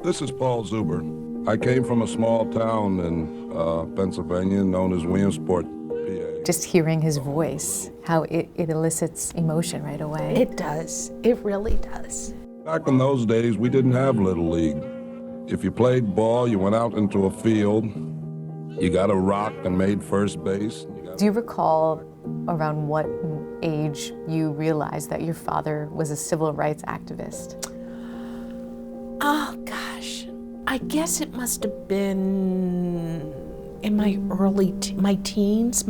This is Paul Zuber. I came from a small town in Pennsylvania known as Williamsport, PA. Just hearing his voice, how it elicits emotion right away. It does. It really does. Back in those days, we didn't have Little League. If you played ball, you went out into a field, you got a rock and made first base. Do you recall around what age you realized that your father was a civil rights activist? Oh, gosh. I guess it must have been in my early teens.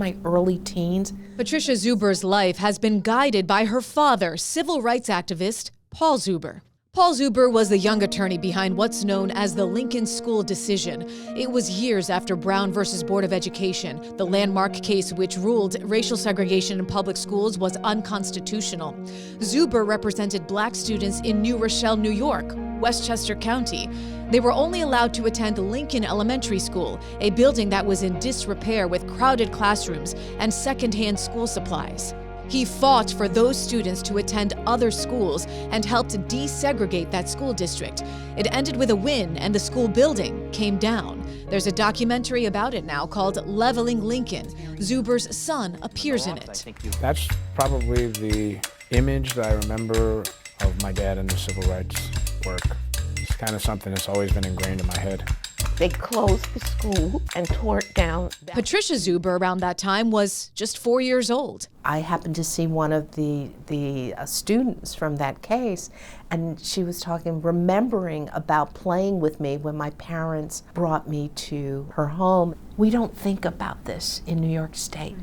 Patricia Zuber's life has been guided by her father, civil rights activist Paul Zuber. Paul Zuber was the young attorney behind what's known as the Lincoln School decision. It was years after Brown versus Board of Education, the landmark case which ruled racial segregation in public schools was unconstitutional. Zuber represented black students in New Rochelle, New York, Westchester County. They were only allowed to attend Lincoln Elementary School, a building that was in disrepair with crowded classrooms and secondhand school supplies. He fought for those students to attend other schools and helped desegregate that school district. It ended with a win and the school building came down. There's a documentary about it now called Leveling Lincoln. Zuber's son appears in it. That's probably the image that I remember of my dad in the civil rights work. It's kind of something that's always been ingrained in my head. They closed the school and tore it down. Patricia Zuber around that time was just 4 years old. I happened to see one of the students from that case, and she was remembering about playing with me when my parents brought me to her home. We don't think about this in New York State.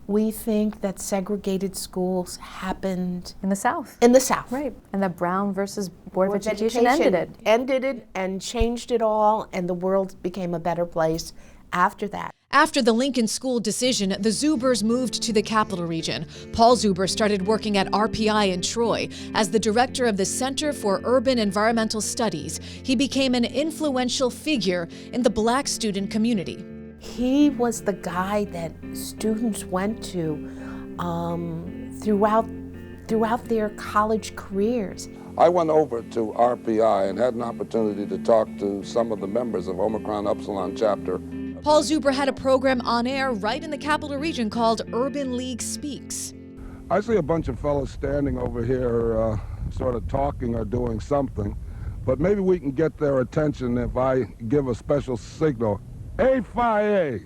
We think that segregated schools happened In the South. in the South. Right. And that Brown versus Board of Education ended it. Ended it and changed it all, and the world became a better place after that. After the Lincoln School decision, the Zubers moved to the Capital Region. Paul Zuber started working at RPI in Troy as the director of the Center for Urban Environmental Studies. He became an influential figure in the black student community. He was the guy that students went to throughout their college careers. I went over to RPI and had an opportunity to talk to some of the members of Omicron Upsilon chapter. Paul Zuber had a program on air right in the Capital Region called Urban League Speaks. I see a bunch of fellas standing over here sort of talking or doing something, but maybe we can get their attention if I give a special signal. A-Fi-A.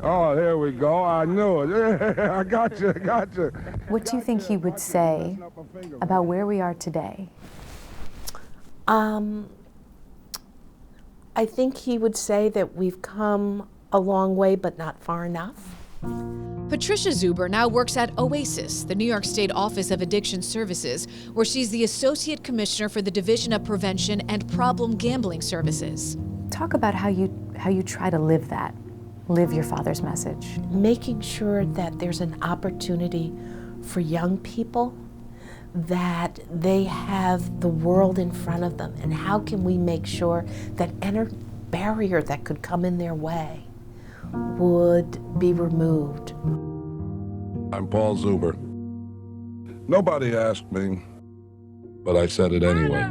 Oh, here we go. I knew it. I got you. What do you think he would say about where we are today? I think he would say that we've come a long way, but not far enough. Patricia Zuber now works at OASIS, the New York State Office of Addiction Services, where she's the Associate Commissioner for the Division of Prevention and Problem Gambling Services. Talk about how you try to live your father's message. Making sure that there's an opportunity for young people, that they have the world in front of them, and how can we make sure that any barrier that could come in their way would be removed. I'm Paul Zuber. Nobody asked me, but I said it anyway.